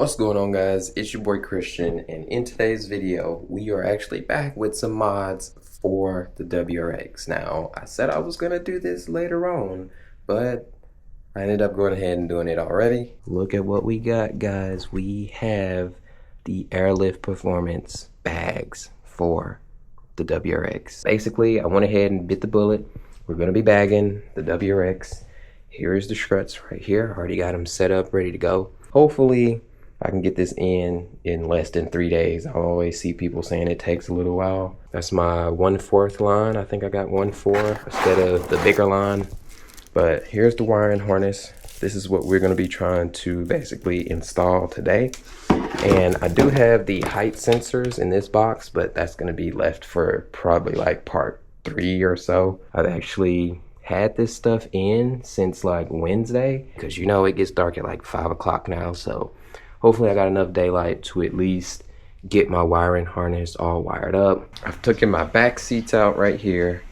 What's going on, guys? It's your boy Christian, and in today's video we are actually back with some mods for the WRX. Now, I said I was gonna do this later on, but I ended up going ahead and doing it already. Look at what we got, guys. We have the Airlift Performance bags for the WRX. Basically, I went ahead and bit the bullet. We're gonna be bagging the WRX. Here's the struts right here. Already got them set up, ready to go. Hopefully I can get this in less than 3 days. I always see people saying it takes a little while. That's my 1/4 line. I think I got 1/4 instead of the bigger line. But here's the wiring harness. This is what we're going to be trying to basically install today. And I do have the height sensors in this box, but that's going to be left for probably like part 3 or so. I've actually had this stuff in since like Wednesday, because you know it gets dark at like 5 o'clock now, so hopefully I got enough daylight to at least get my wiring harness all wired up. I've taken my back seats out right here,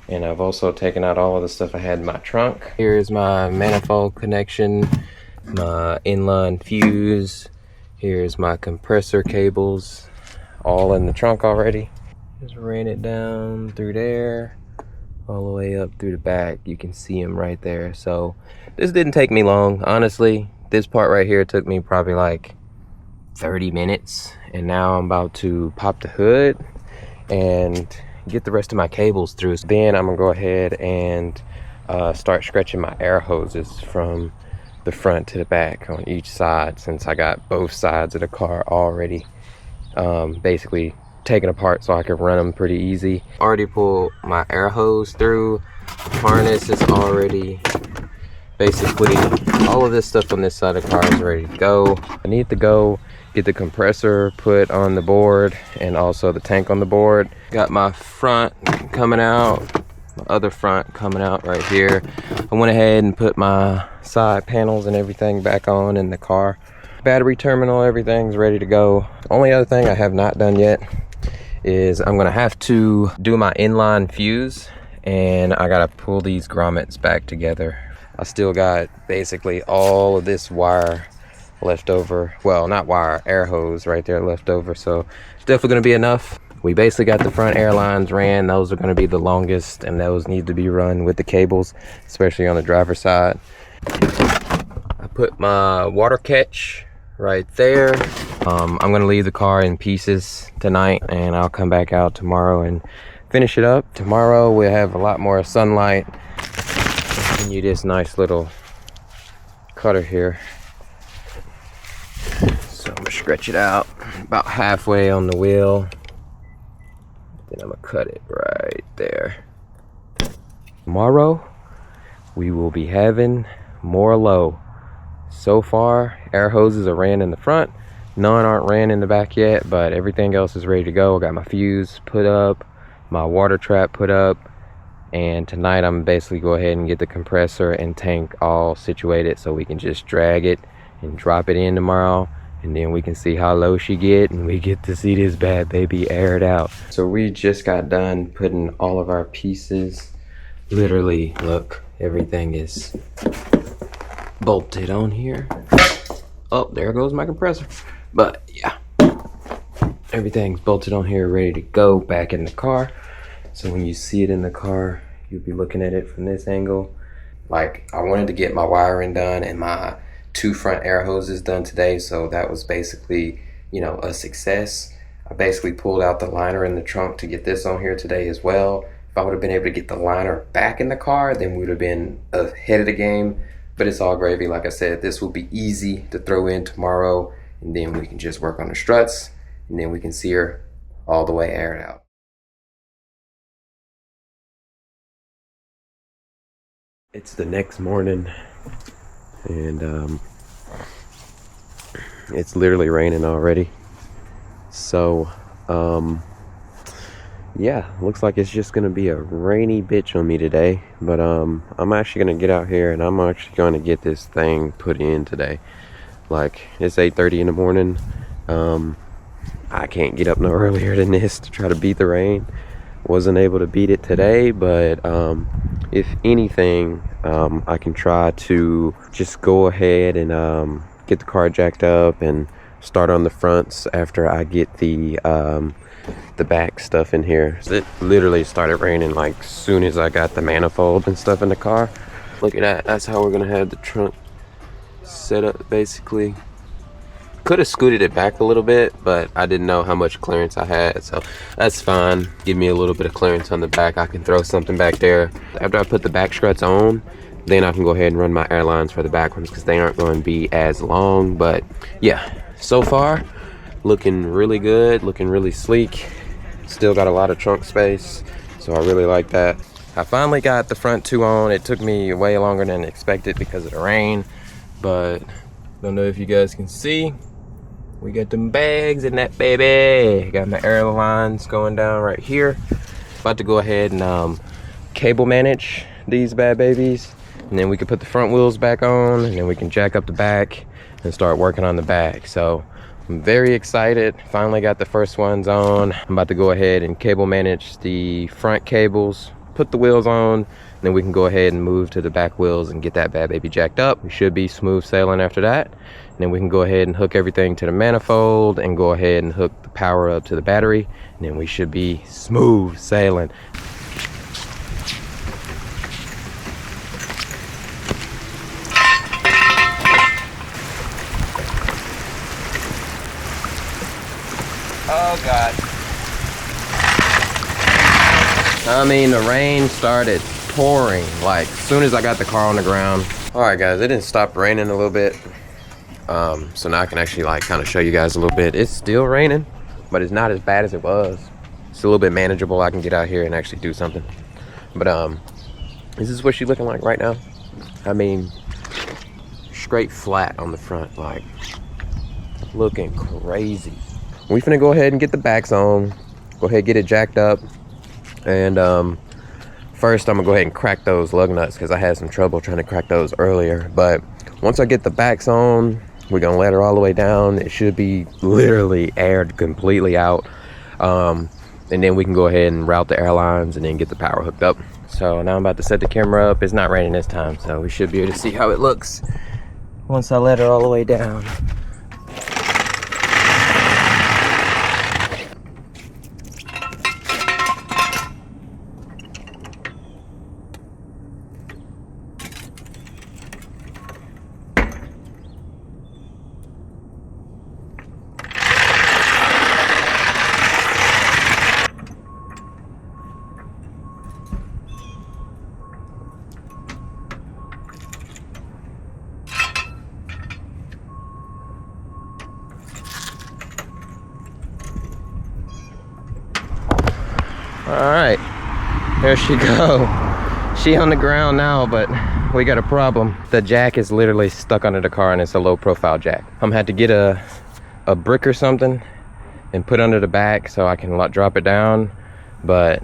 and I've also taken out all of the stuff I had in my trunk. Here's my manifold connection, my inline fuse. Here's my compressor cables, all in the trunk already. Just ran it down through there, all the way up through the back. You can see them right there. So this didn't take me long, honestly. This part right here took me probably like 30 minutes, and now I'm about to pop the hood and get the rest of my cables through. So then I'm gonna go ahead and start stretching my air hoses from the front to the back on each side, since I got both sides of the car already basically taken apart so I can run them pretty easy. Already pulled my air hose through. The harness is already basically, all of this stuff on this side of the car is ready to go. I need to go get the compressor put on the board and also the tank on the board. Got my front coming out, my other front coming out right here. I went ahead and put my side panels and everything back on in the car. Battery terminal, everything's ready to go. The only other thing I have not done yet is I'm gonna have to do my inline fuse, and I gotta pull these grommets back together. I still got basically all of this wire left over. Well, not wire, air hose right there left over. So it's definitely going to be enough. We basically got the front air lines ran. Those are going to be the longest, and those need to be run with the cables, especially on the driver's side. I put my water catch right there. I'm going to leave the car in pieces tonight, and I'll come back out tomorrow and finish it up. Tomorrow we'll have a lot more sunlight. You this nice little cutter here, so I'm gonna stretch it out about halfway on the wheel, then I'm gonna cut it right there. Tomorrow we will be having more low. So far air hoses are ran in the front, none aren't ran in the back yet, but everything else is ready to go. I got my fuse put up, my water trap put up, and tonight I'm basically go ahead and get the compressor and tank all situated so we can just drag it and drop it in tomorrow, and then we can see how low she get, and we get to see this bad baby aired out. So we just got done putting all of our pieces, literally look, everything is bolted on here. Oh, there goes my compressor. But yeah, everything's bolted on here, ready to go back in the car. So when you see it in the car, you'll be looking at it from this angle. Like, I wanted to get my wiring done and my 2 front air hoses done today, so that was basically, you know, a success. I basically pulled out the liner in the trunk to get this on here today as well. If I would have been able to get the liner back in the car, then we would have been ahead of the game. But it's all gravy. Like I said, this will be easy to throw in tomorrow, and then we can just work on the struts, and then we can see her all the way aired out. It's the next morning, and it's literally raining already. So yeah, looks like it's just gonna be a rainy bitch on me today. But I'm actually gonna get out here, and I'm actually gonna get this thing put in today. Like, it's 8:30 in the morning. I can't get up no earlier than this to try to beat the rain. Wasn't able to beat it today, but if anything, I can try to just go ahead and get the car jacked up and start on the fronts after I get the back stuff in here. It literally started raining like soon as I got the manifold and stuff in the car. Look at that. That's how we're gonna have the trunk set up basically. Could have scooted it back a little bit, but I didn't know how much clearance I had, so that's fine. Give me a little bit of clearance on the back. I can throw something back there. After I put the back struts on, then I can go ahead and run my airlines for the back ones because they aren't going to be as long. But yeah, so far looking really good, looking really sleek. Still got a lot of trunk space, so I really like that. I finally got the front two on. It took me way longer than expected because of the rain, but don't know if you guys can see. We got them bags in that baby. Got my airlines going down right here. About to go ahead and cable manage these bad babies, and then we can put the front wheels back on, and then we can jack up the back and start working on the back. So I'm very excited. Finally got the first ones on. I'm about to go ahead and cable manage the front cables, put the wheels on, and then we can go ahead and move to the back wheels and get that bad baby jacked up. We should be smooth sailing after that. And then we can go ahead and hook everything to the manifold and go ahead and hook the power up to the battery, and then we should be smooth sailing. Oh God. I mean, the rain started pouring like as soon as I got the car on the ground. All right guys, it didn't stop raining a little bit. So now I can actually like kind of show you guys a little bit. It's still raining, but it's not as bad as it was. It's a little bit manageable. I can get out here and actually do something. But this is what she's looking like right now. I mean, straight flat on the front, like looking crazy. We finna go ahead and get the backs on. Go ahead, get it jacked up. And first I'm gonna go ahead and crack those lug nuts because I had some trouble trying to crack those earlier. But once I get the backs on, we're gonna let her all the way down. It should be literally aired completely out. And then we can go ahead and route the airlines and then get the power hooked up. So now I'm about to set the camera up. It's not raining this time, so we should be able to see how it looks once I let her all the way down. All right, there she go. She on the ground now, but we got a problem. The jack is literally stuck under the car, and it's a low profile jack. I'm gonna have to get a brick or something and put under the back so I can drop it down. But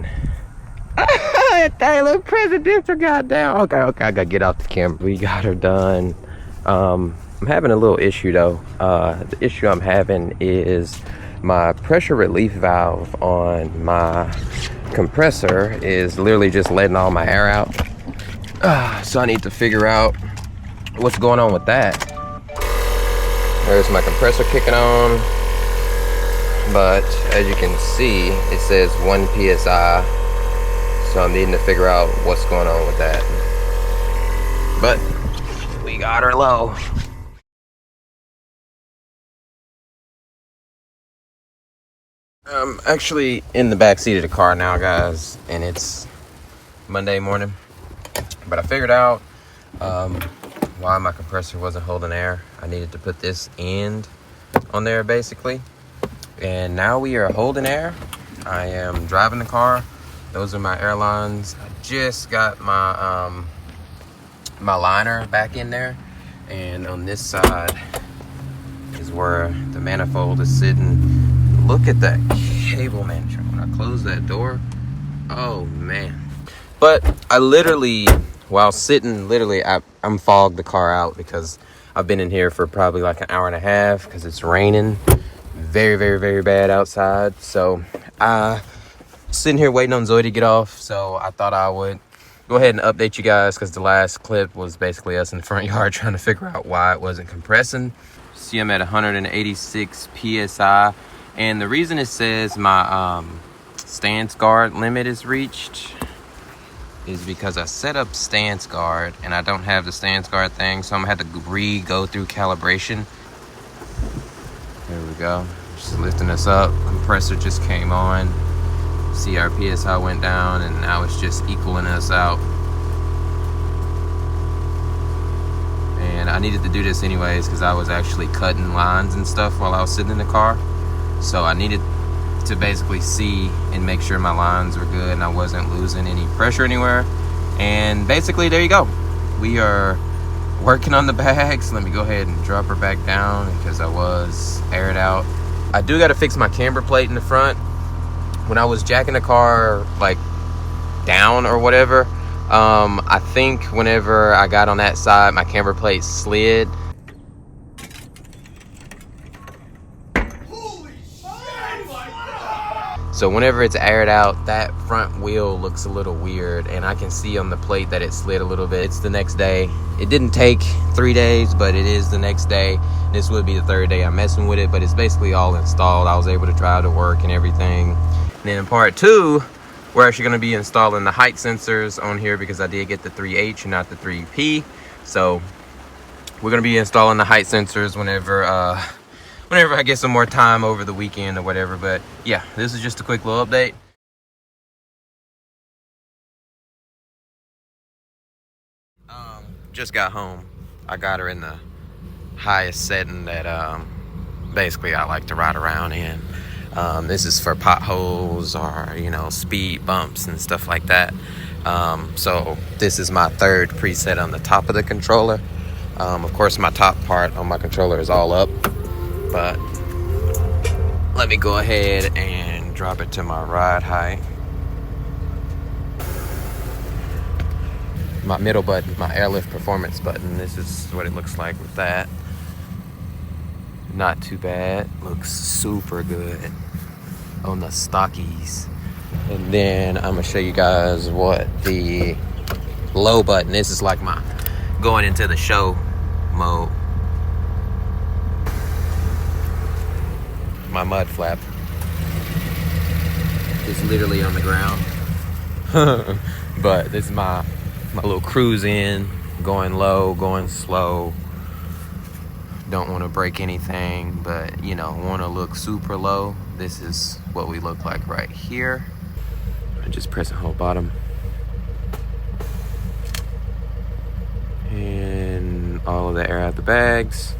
that dang little presidential got down. Okay, I gotta get off the camera. We got her done. I'm having a little issue though. The issue I'm having is my pressure relief valve on my compressor is literally just letting all my air out. So I need to figure out what's going on with that. There's my compressor kicking on, but as you can see, it says 1 psi. So I'm needing to figure out what's going on with that. But we got her low. I'm actually in the back seat of the car now, guys, and it's Monday morning. But I figured out why my compressor wasn't holding air. I needed to put this end on there, basically. And now we are holding air. I am driving the car. Those are my airlines. I just got my my liner back in there, and on this side is where the manifold is sitting. Look at that cable management. When I close that door, oh man. But I literally, while sitting, I'm fogged the car out because I've been in here for probably like an hour and a half because it's raining very, very, very bad outside. So sitting here waiting on Zoe to get off. So I thought I would go ahead and update you guys because the last clip was basically us in the front yard trying to figure out why it wasn't compressing. See, I'm at 186 psi, and the reason it says my stance guard limit is reached is because I set up stance guard and I don't have the stance guard thing, so I'm gonna have to go through calibration. There we go. Just lifting us up. Compressor just came on. See, our PSI went down, and now it's just equaling us out. And I needed to do this anyways because I was actually cutting lines and stuff while I was sitting in the car. So I needed to basically see and make sure my lines were good and I wasn't losing any pressure anywhere. And basically, there you go. We are working on the bags. Let me go ahead and drop her back down because I was aired out. I do got to fix my camber plate in the front. When I was jacking the car like down or whatever, I think whenever I got on that side, my camber plate slid. So whenever it's aired out, that front wheel looks a little weird, and I can see on the plate that it slid a little bit. It's the next day. It didn't take 3 days, but it is the next day. This would be the third day I'm messing with it, but it's basically all installed. I was able to drive to work and everything. And then in part 2, we're actually going to be installing the height sensors on here because I did get the 3H and not the 3P. So we're going to be installing the height sensors whenever I get some more time over the weekend or whatever. But yeah, this is just a quick little update. Just got home. I got her in the highest setting that basically I like to ride around in. This is for potholes or, you know, speed bumps and stuff like that. So this is my third preset on the top of the controller. Of course, my top part on my controller is all up, but let me go ahead and drop it to my ride height. My middle button, my Airlift Performance button, this is what it looks like with that. Not too bad. Looks super good on the stockies. And then I'm gonna show you guys what the low button. This is like my going into the show mode. My mud flap is literally on the ground. But this is my little cruise in, going low, going slow. Don't want to break anything, but you know, want to look super low. This is what we look like right here. I just press and hold bottom, and all of the air out the bags.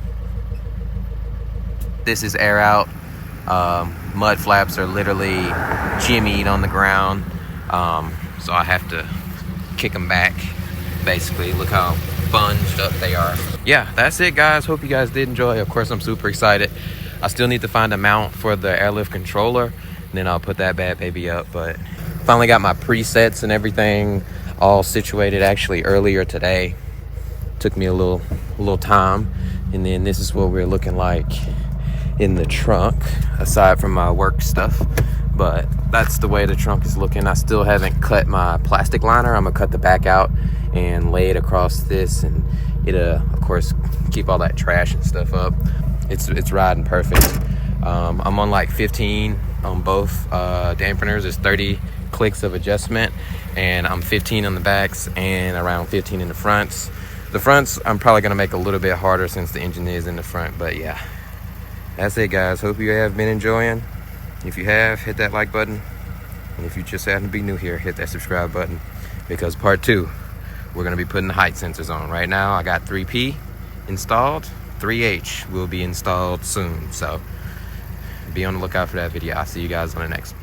This is air out. Mud flaps are literally jimmied on the ground, so I have to kick them back. Basically, look how bunged up they are. Yeah, that's it, guys. Hope you guys did enjoy. Of course, I'm super excited. I still need to find a mount for the Airlift controller, and then I'll put that bad baby up. But finally got my presets and everything all situated actually earlier today. Took me a little time. And then this is what we're looking like in the trunk, aside from my work stuff. But that's the way the trunk is looking. I still haven't cut my plastic liner. I'm gonna cut the back out and lay it across this, and it'll of course keep all that trash and stuff up. It's riding perfect. I'm on like 15 on both dampeners. It's 30 clicks of adjustment, and I'm 15 on the backs and around 15 in the fronts. The fronts I'm probably gonna make a little bit harder since the engine is in the front. But yeah, that's it, guys. Hope you have been enjoying. If you have, hit that like button. And if you just happen to be new here, hit that subscribe button, because part 2, we're going to be putting the height sensors on. Right now, I got 3P installed. 3H will be installed soon. So be on the lookout for that video. I'll see you guys on the next one.